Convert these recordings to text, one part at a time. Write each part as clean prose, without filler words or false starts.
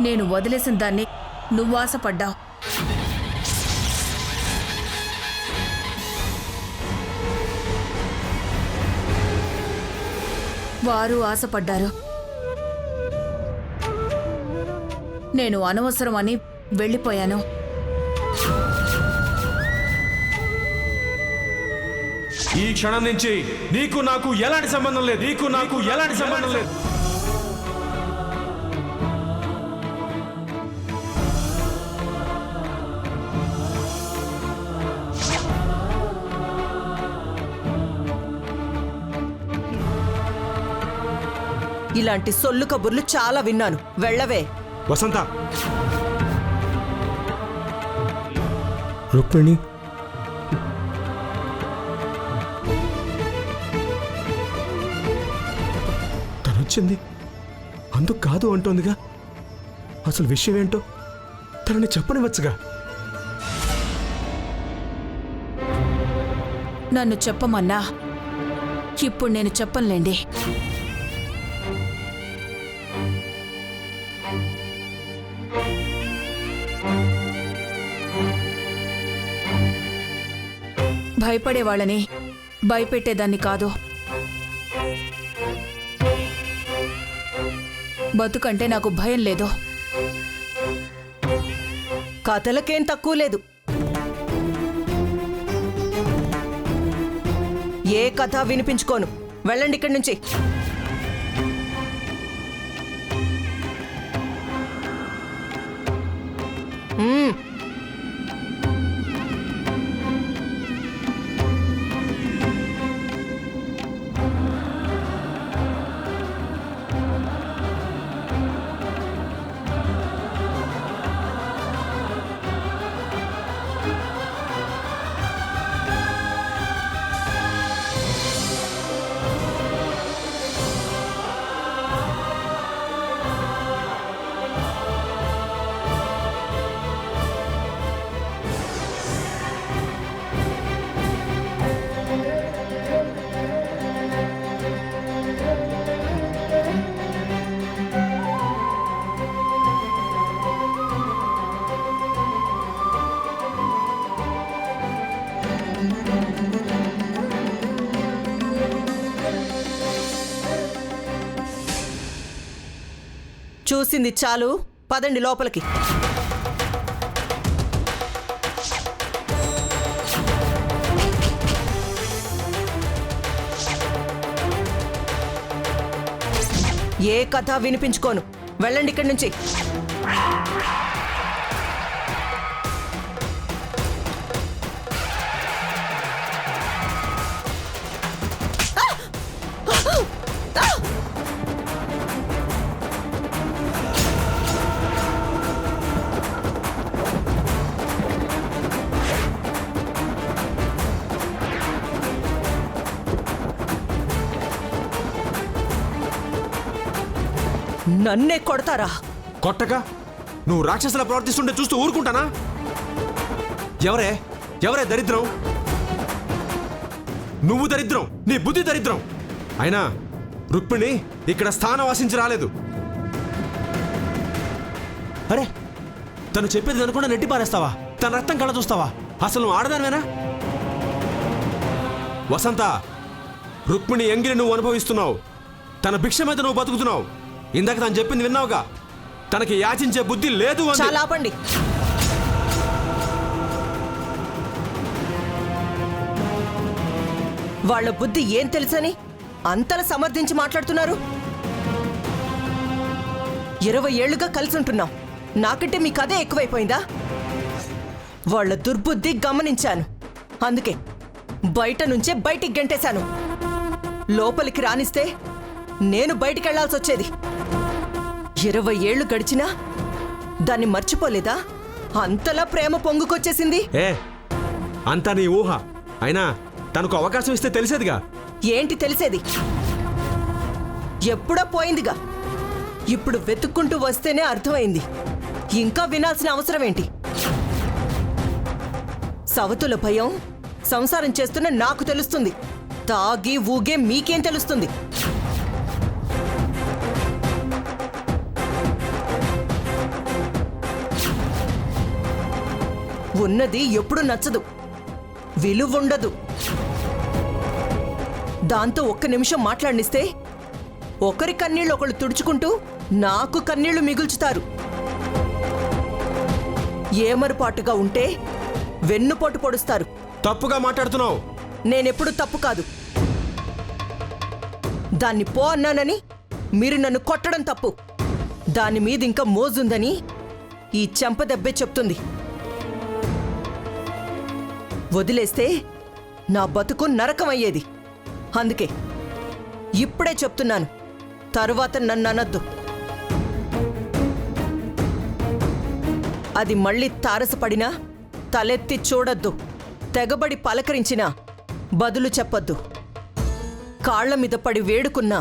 నేను వదిలేసిన దాన్ని నువ్వు ఆశపడ్డావు. వారు ఆశపడ్డారు. నేను అనవసరం అని వెళ్ళిపోయాను. ఈ క్షణం నుంచి నీకు నాకు ఎలాంటి సంబంధం లేదు. ఇలాంటి సొల్లు కబుర్లు చాలా విన్నాను. వెళ్ళవే. వసంత, రుక్మిణి, తనొచ్చింది అందుకు కాదు అంటోందిగా. అసలు విషయం ఏంటో తనని చెప్పనివచ్చుగా. నన్ను చెప్పమన్నా ఇప్పుడు నేను చెప్పనులేండి. భయపడేవాళ్ళని భయపెట్టేదాన్ని కాదు. బతుకంటే నాకు భయం లేదు. కథలకేం తక్కువ లేదు. ఏ కథ వినిపించుకోను. వెళ్ళండి ఇక్కడి నుంచి. చూసింది చాలు, పదండి లోపలికి. ఏ కథ వినిపించుకోను. వెళ్ళండి ఇక్కడి నుంచి. నన్నే కొడతారా? కొట్టక నువ్వు రాక్షసులా ప్రవర్తిస్తుంటే చూస్తూ ఊరుకుంటానా? ఎవరే దరిద్రం? నువ్వు దరిద్రం, నీ బుద్ధి దరిద్రం. అయినా రుక్మిణి ఇక్కడ స్థానం ఆశించి రాలేదు. అరే, తను చెప్పేది అనుకుండా నెట్టి పారేస్తావా? తన రక్తం కళ్ళ చూస్తావా? అసలు నువ్వు ఆడదానివేనా? వసంత, రుక్మిణి ఎంగిలి నువ్వు అనుభవిస్తున్నావు. తన భిక్ష మీద నువ్వు బతుకుతున్నావు. ఇందాక తను చెప్పింది విన్నావుగా. తనకి యాచించే బుద్ధి లేదు. చాలా ఆపండి. వాళ్ళ బుద్ధి ఏం తెలుసని అంతలా సమర్థించి మాట్లాడుతున్నారు? 20 ఏళ్లుగా కలిసి ఉంటున్నాం. నాకంటే మీ కథే ఎక్కువైపోయిందా? వాళ్ళ దుర్బుద్ధి గమనించాను. అందుకే బయట నుంచే బయటికి గెంటేశాను. లోపలికి రానిస్తే నేను బయటికి వెళ్లాల్సి వచ్చేది. 20 ఏళ్లు గడిచినా దాన్ని మర్చిపోలేదా? అంతలా ప్రేమ పొంగుకొచ్చేసింది. అంతా నీ ఊహ. అయినా తనకు అవకాశం ఇస్తే తెలిసేదిగా. ఏంటి తెలిసేది? ఎప్పుడో పోయిందిగా. ఇప్పుడు వెతుక్కుంటూ వస్తేనే అర్థమైంది. ఇంకా వినాల్సిన అవసరం ఏంటి? సవతుల భయం సంసారం చేస్తున్న నాకు తెలుస్తుంది. తాగి ఊగే మీకేం తెలుస్తుంది? ఉన్నది ఎప్పుడు నచ్చదు, విలువుండదు. దాంతో ఒక్క నిమిషం మాట్లాడిస్తే ఒకరి కన్నీళ్ళు ఒకళ్ళు తుడుచుకుంటూ నాకు కన్నీళ్లు మిగుల్చుతారు. ఏమరుపాటుగా ఉంటే వెన్నుపోటు పొడుస్తారు. తప్పుగా మాట్లాడుతున్నావు. నేనెప్పుడు తప్పు కాదు. దాన్ని పో అన్నానని మీరు నన్ను కొట్టడం తప్పు. దాని మీద ఇంకా మోజుందని ఈ చెంప దెబ్బే చెప్తుంది. వదిలేస్తే నా బతుకు నరకమయ్యేది. అందుకే ఇప్పుడే చెప్తున్నాను, తరువాత నన్ను అనొద్దు. అది మళ్ళీ తారసపడినా తలెత్తి చూడొద్దు. తెగబడి పలకరించినా బదులు చెప్పొద్దు. కాళ్ల మీద పడి వేడుకున్నా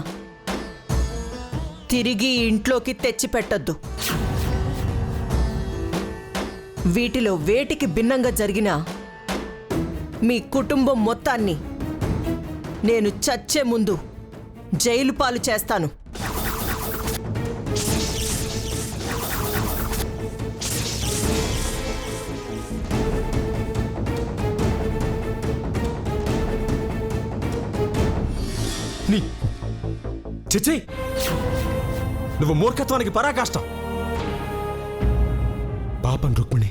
తిరిగి ఇంట్లోకి తెచ్చిపెట్టొద్దు. వీటిలో వేటికి భిన్నంగా జరిగిన మీ కుటుంబం మొత్తాన్ని నేను చచ్చే ముందు జైలు పాలు చేస్తాను. నీ చిచ్చి, నువ్వు మూర్ఖత్వానికి పరాకాష్ట. పాపం రుక్మిణి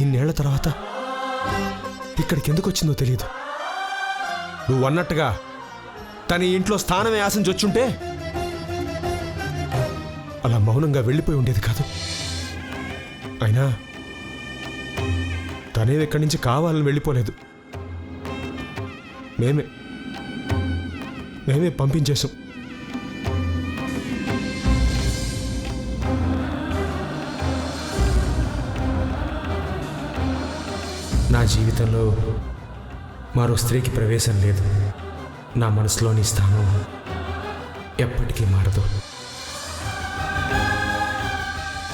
ఇన్నేళ్ల తర్వాత ఇక్కడికి ఎందుకు వచ్చిందో తెలియదు. నువ్వు అన్నట్టుగా తన ఇంట్లో స్థానమే ఆశించి వచ్చుంటే అలా మౌనంగా వెళ్ళిపోయి ఉండేది కాదు. అయినా తనే ఇక్కడి నుంచి కావాలని వెళ్ళిపోలేదు. మేమే పంపించేశాం. నా జీవితంలో మరో స్త్రీకి ప్రవేశం లేదు. నా మనసులోని స్థానం ఎప్పటికీ మారదు.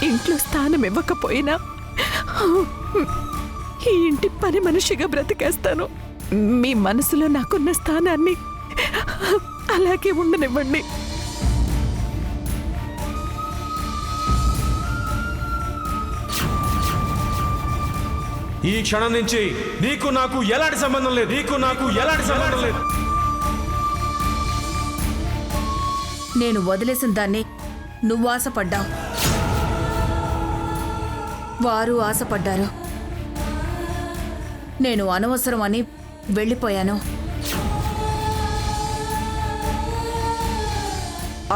ఇంట్లో స్థానం ఇవ్వకపోయినా ఈ ఇంటి పని మనిషిగా బ్రతికేస్తాను. మీ మనసులో నాకున్న స్థానాన్ని అలాగే ఉండనివ్వండి. ఈ క్షణం నుంచి నీకు నాకు ఎలాంటి సంబంధం లేదు. నేను వదిలేసిన దాన్ని నువ్వు ఆశపడ్డావు, వారు ఆశపడ్డారు. నేను అనవసరం అని వెళ్ళిపోయాను.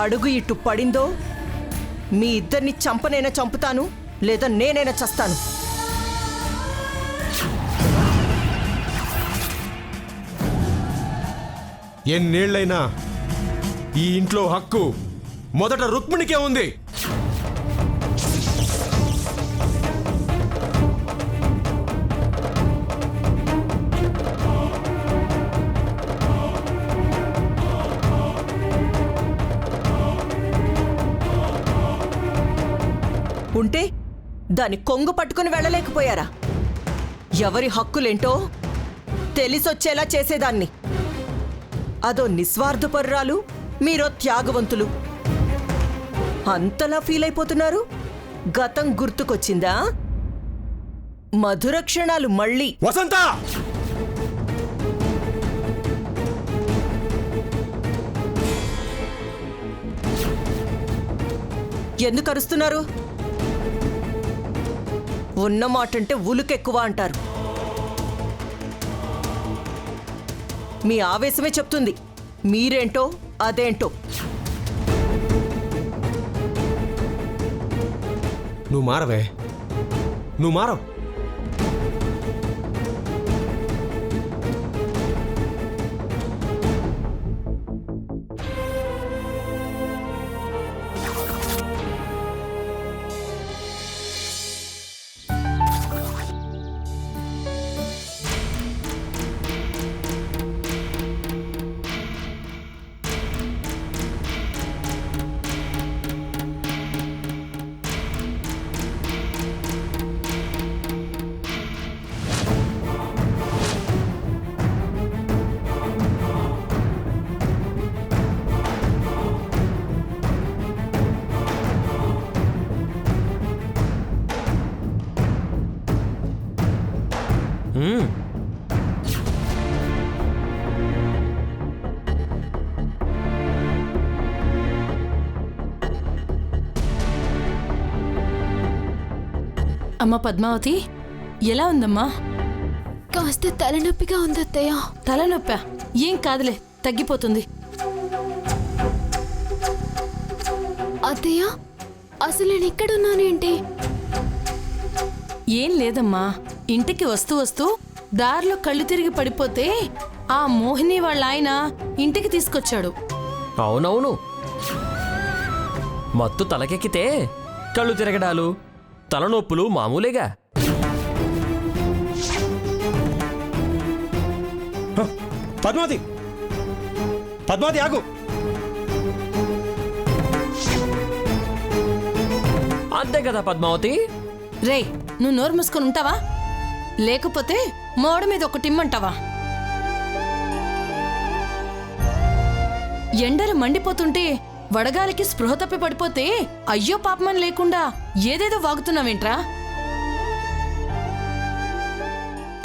అడుగు ఇటు పడిందో మీ ఇద్దరిని చంపనైనా చంపుతాను, లేదా నేనైనా చస్తాను. ఎన్నేళ్లైనా ఈ ఇంట్లో హక్కు మొదట రుక్మిణికే ఉంది. ఉంటే దాని కొంగు పట్టుకుని వెళ్ళలేకపోయారా? ఎవరి హక్కులేంటో తెలిసొచ్చేలా చేసేదాన్ని. అదో నిస్వార్థపరురాలు, మీరో త్యాగవంతులు. అంతలా ఫీల్ అయిపోతున్నారు? గతం గుర్తుకొచ్చిందా? మధుర క్షణాలు మళ్ళీ. వసంత, ఎందుకు అరుస్తున్నారు? ఉన్నమాటంటే ఉలుకెక్కువ అంటారు. మీ ఆవేశమే చెప్తుంది మీరేంటో అదేంటో. నువ్వు మారవే, నువ్వు మారవు. అమ్మ పద్మావతి, ఎలా ఉందమ్మా? కాస్త తలనొప్పిగా ఉంది అత్తయ్య. తలనొప్పా? ఏం కాదులే, తగ్గిపోతుంది. అత్తయ్య, అసలు నేను ఎక్కడున్నానేంటి? ఏం లేదమ్మా, ఇంటికి వస్తూ వస్తూ దారిలో కళ్ళు తిరిగి పడిపోతే ఆ మోహిని వాళ్ళ ఆయన ఇంటికి తీసుకొచ్చాడు. అవునవును, మత్తు తలకెక్కితే కళ్ళు తిరగడాలు, తలనొప్పులు మామూలేగా. పద్మావతి, పద్మావతి ఆగు. అంతే కదా పద్మావతి. రేయ్, నువ్వు నోరు మూసుకొని ఉంటావా? లేకపోతే మోడ మీద ఒకటి ఇమ్మంటావా? ఎండలు మండిపోతుంటే వడగాలికి స్పృహ తప్పి పడిపోతే అయ్యో పాపమని లేకుండా ఏదేదో వాగుతున్నావేంట్రా?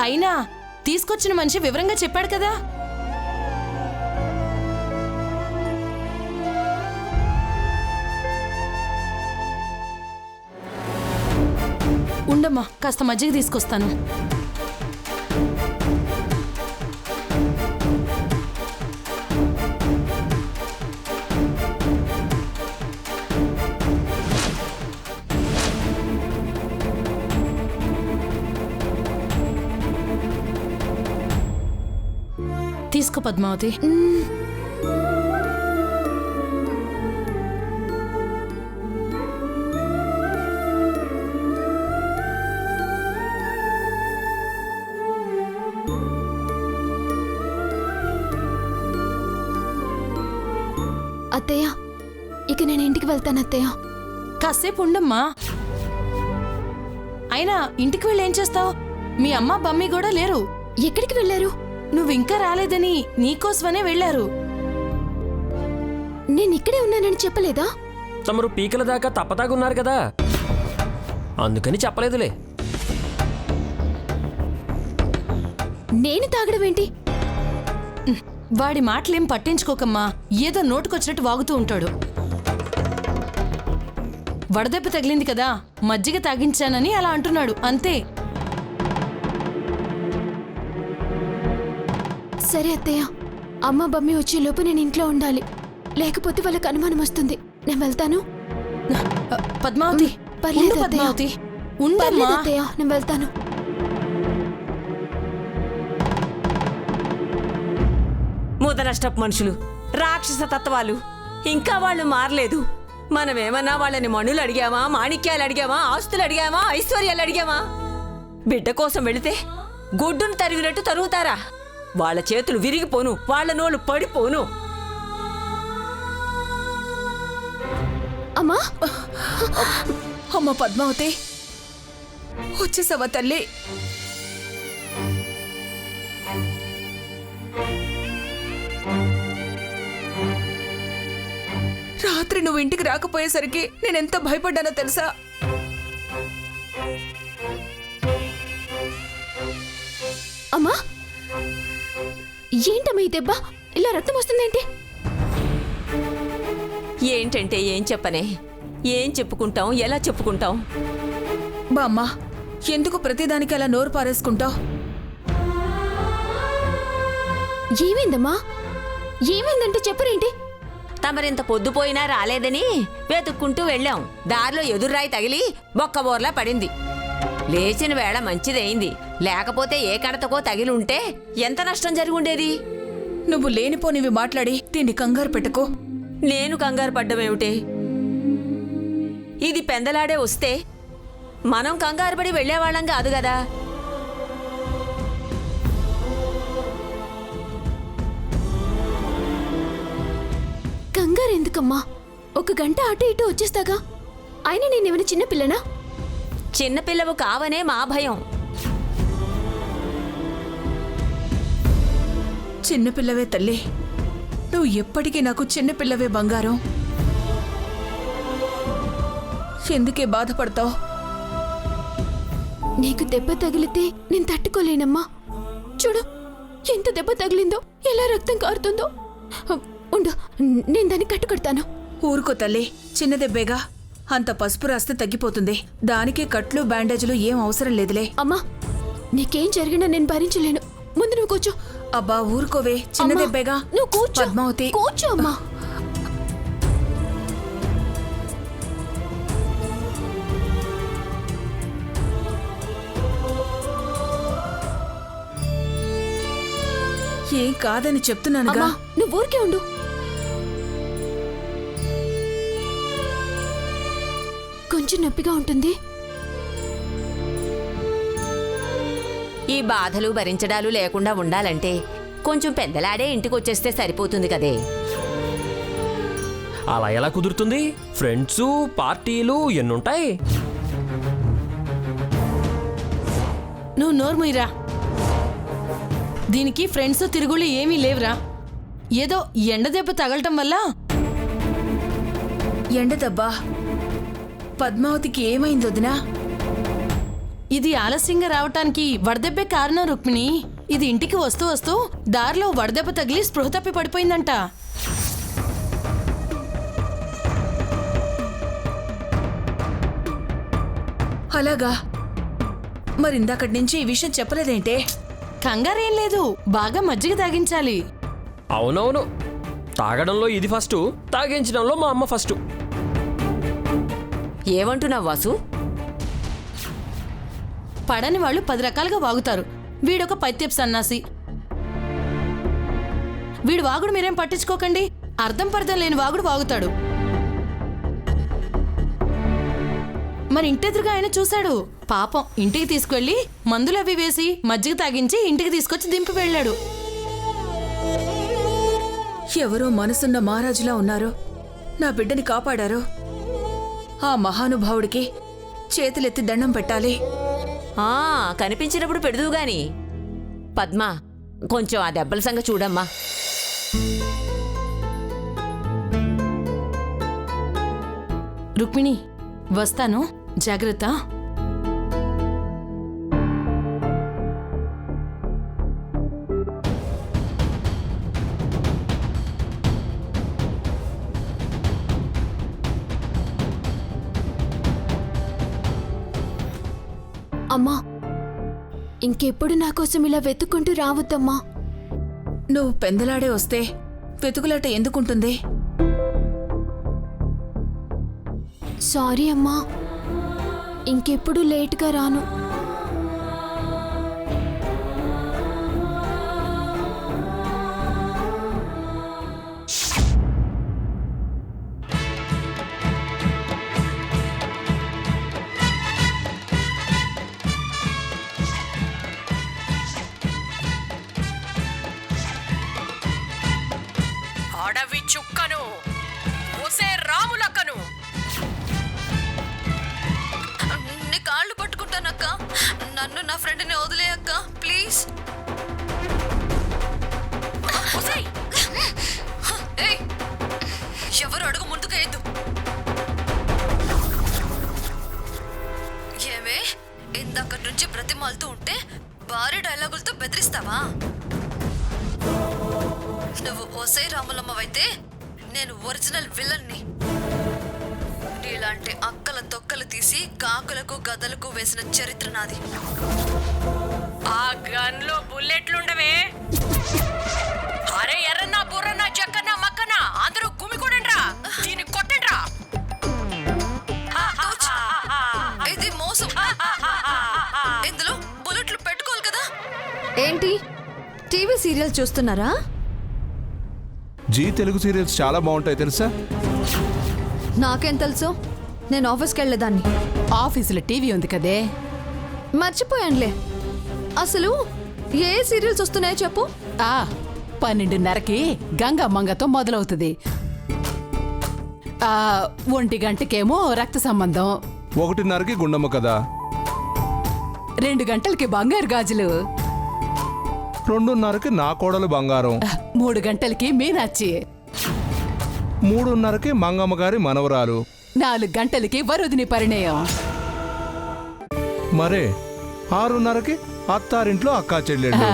అయినా తీసుకొచ్చిన మనిషి వివరంగా చెప్పాడు కదా. ఉండమ్మా, కాస్త మజ్జిగ తీసుకొస్తాను. తీసుకో పద్మావతి. అత్తయ్య, ఇక నేను ఇంటికి వెళ్తాను అత్తయ్య. కాసేపు ఉండమ్మా. అయినా ఇంటికి వెళ్ళి ఏం చేస్తావు? మీ అమ్మ బమ్మి కూడా లేరు. ఎక్కడికి వెళ్ళారు? నువ్వు ఇంకా రాలేదని నీకోసమనే వెళ్ళారు. నేను ఇక్కడే ఉన్నానని చెప్పలేదా? తమరు పీకల దాకా తప్పతాగున్నారు కదా, అందుకని చెప్పలేదులే. నేను తాగడం ఏంటి? వాడి మాటలేం పట్టించుకోకమ్మా, ఏదో నోటుకొచ్చినట్టు వాగుతూ ఉంటాడు. వడదెబ్బ తగిలింది కదా, మజ్జిగ తాగించానని అలా అంటున్నాడు, అంతే. సరే అత్తయ్య, అమ్మ బమ్మి వచ్చేలోపు నేను ఇంట్లో ఉండాలి, లేకపోతే వాళ్ళకి అనుమానం వస్తుంది. నేను వెళ్తాను. పద్మావతి, పర్లేదు ఉండు అత్తయ్య. పద్మావతి, ఉండమ్మా. పర్లేదు అత్తయ్య, నేను వెళ్తాను. ముదనష్టపు మనుషులు, రాక్షస తత్వాలు, ఇంకా వాళ్ళు మారలేదు. మనమేమన్నా వాళ్ళని మణులు అడిగామా, మాణిక్యాలు అడిగామా, ఆస్తులు అడిగామా, ఐశ్వర్యాలు అడిగామా? బిడ్డ కోసం వెళితే గుడ్డును తరిగినట్టు తరుగుతారా? వాళ్ళ చేతులు విరిగిపోను, వాళ్ళ నోళ్ళు పడిపోను. అమ్మా, అమ్మ పద్మావతి, వచ్చేసావా తల్లి? రాత్రి నువ్వు ఇంటికి రాకపోయేసరికి నేనెంత భయపడ్డానో తెలుసా? అమ్మా, ఏంటమ్మా ఈ దెబ్బ? ఇలా రక్తం వస్తుందేంటి? ఏంటంటే ఏం చెప్పనే, ఏం చెప్పుకుంటాం, ఎలా చెప్పుకుంటాం? బామ్మ, ఎందుకు ప్రతిదానికి అలా నోరు పారేసుకుంటావు? ఏమైందమ్మా? ఏమైందంటే చెప్పురేంటి? తమరింత పొద్దుపోయినా రాలేదని వెతుక్కుంటూ వెళ్ళాం. దారిలో ఎదుర్రాయి తగిలి బొక్కబోర్లా పడింది. లేచిన వేళ మంచిదైంది, లేకపోతే ఏ కడతకో తగిలి ఉంటే ఎంత నష్టం జరిగి ఉండేది? నువ్వు లేనిపోనివి మాట్లాడి దీన్ని కంగారు పెట్టుకో. నేను కంగారు పడ్డమేమిటే? ఇది పెందలాడే వస్తే మనం కంగారు పడి వెళ్ళేవాళ్ళం కాదు కదా. కంగారు ఎందుకమ్మా? ఒక గంట అటు ఇటు వచ్చేస్తాగా. అయినా నేనేమైనా చిన్నపిల్లనా? చిన్నపిల్లవు కావనే మా భయం. చిన్నపిల్లవే తల్లి, నువ్వు ఎప్పటికీ నాకు చిన్నపిల్లవే బంగారం. ఎందుకే బాధపడతావు? నీకు దెబ్బ తగిలితే నేను తట్టుకోలేనమ్మా. చూడు ఎంత దెబ్బ తగిలిందో, ఎలా రక్తం కారుతుందో. ఉండు, నేను దాన్ని కట్టుకొడతాను. ఊరుకో తల్లి, చిన్న దెబ్బేగా. అంత పసుపు రాస్తే తగ్గిపోతుంది. దానికే కట్లు బ్యాండేజీలు ఏం అవసరం లేదులే. అమ్మా, నీకేం జరిగినా నేను భరించలేను. ముందు నువ్వు కూర్చో. అబ్బా ఊరుకోవే, చిన్న అమ్మా, దెబ్బేగా. నువ్వు కూర్చో. పద్మావతి, కూర్చో అమ్మా. ఏం కాదని చెప్తున్నానుగా. అమ్మా, నువ్వు ఊరికే ఉండు. కొంచెం నొప్పిగా ఉంటుంది. ఈ బాధలు భరించడాలు లేకుండా ఉండాలంటే కొంచెం పెద్దలాడే ఇంటికి వచ్చేస్తే సరిపోతుంది కదే. అలా ఎలా కుదురుతుంది? ఫ్రెండ్స్, పార్టీలు ఎన్నుంటాయి. నువ్వు నోర్ముయిరా. దీనికి ఫ్రెండ్స్ తిరుగుళ్ళు ఏమీ లేవురా. ఏదో ఎండ దెబ్బ తగలటం వల్ల. ఎండ దెబ్బా? పద్మావతికి ఏమైంది వదినా? ఇది ఆలస్యంగా రావటానికి వడదెబ్బే కారణం రుక్మిణి. ఇది ఇంటికి వస్తూ వస్తూ దారిలో వడదెబ్బ తగిలి స్పృహ తప్పి పడిపోయిందంట. అలాగా? మరిందాకటి నుంచి ఈ విషయం చెప్పలేదేంటే? కంగారేం లేదు, బాగా మజ్జిగ తాగించాలి. అవునవును, తాగడంలో ఇది ఫస్ట్, తాగించడంలో మా అమ్మ ఫస్ట్. ఏమంటున్నావు వాసు? పడని వాళ్ళు 10 రకాలుగా వాగుతారు. వీడొక పైత్యపు సన్నాసి. వీడు వాగుడు మీరేం పట్టించుకోకండి. అర్థం పర్థం లేని వాగుడు వాగుతాడు. మరి ఇంటెదురుగా ఆయన చూశాడు. పాపం ఇంటికి తీసుకువెళ్ళి మందులవి వేసి మజ్జిగ తాగించి ఇంటికి తీసుకొచ్చి దింపి వెళ్ళాడు. ఎవరో మనసున్న మహారాజులా ఉన్నారు. నా బిడ్డని కాపాడారు. ఆ మహానుభావుడికి చేతులెత్తి దండం పెట్టాలి. కనిపించినప్పుడు పెడుదువు గాని. పద్మ, కొంచెం ఆ దెబ్బల సంగ చూడమ్మా. రుక్మిణి, వస్తాను, జాగ్రత్త. అమ్మా, ఇంకెప్పుడు నా కోసం ఇలా వెతుక్కుంటూ రావద్దమ్మా. నువ్వు పెందలాడే వస్తే వెతుకులాట ఎందుకుంటుంది? సారీ అమ్మా, ఇంకెప్పుడు లేట్గా రాను. అడవి చుక్కను, ఒసే రాములక్కను. నీ కాళ్ళు పట్టుకుంటానక్క. నన్ను నా ఫ్రెండ్ని వదిలే అక్క, ప్లీజ్. ఎవరు అడుగు ముందుకు వేయద్దు. ఏమే, ఇందక్కడి నుంచి బ్రతిమాలుతూ ఉంటే భారీ డైలాగులతో బెదిరిస్తావా? నువ్వు ఓసై రాములమ్మవైతే నేను ఒరిజినల్ విలన్ని. నీలాంటి అక్కల తొక్కలు తీసి కాకులకు గదలకు వేసిన చరిత్ర నాది. ఆ గన్లో బుల్లెట్లుండవే. అరే ఎర్రన్నా బుర్రన్నా జక్కన్నా మక్కన్నా అందరూ గుమికూడండ్రా, దీన్ని కొట్టండ్రా. ఇది మోసం. ఇందులో బుల్లెట్లు పెట్టుకోవాలి కదా. ఏంటి టీవీ సీరియల్ చూస్తున్నారా? జీ తెలుగు సీరియల్స్ చాలా బాగుంటాయి తెలుసా? నాకేం తెలుసు, నేను ఆఫీస్కి వెళ్ళేదాన్ని. ఆఫీసులో టీవీ ఉంది కదే. మర్చిపోయానులే. అసలు ఏ సీరియల్స్ వస్తున్నాయో చెప్పు. 12:30కి గంగమ్మంగతో మొదలవుతుంది. 1 గంటకేమో రక్త సంబంధం. 1:30కి గుండమ్మ కదా. 2 గంటలకి బంగారు గాజులు. 2:30కి నా కోడలు బంగారం. 3 గంటలకి మీనాచి. 3:30కి మంగమ్మ గారి మనవరాలు. 4 గంటలకి వరుదిని పరిణయం. మరే 6:30కి అత్తారింట్లో అక్కా చెల్లెళ్ళు.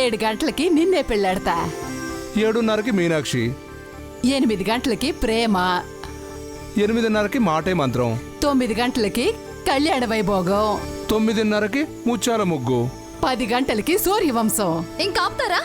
7 గంటలకి నిన్నే పెళ్ళాడతా. 7:30కి మీనాక్షి. 8 గంటలకి ప్రేమ. 8:30కి మాటే మంత్రం. 9 గంటలకి కళ్యాణ వైభోగం. 9:30కి ముత్యాల ముగ్గు. 10 గంటలకి సూర్యవంశం. ఇంకా ఆపుతారా?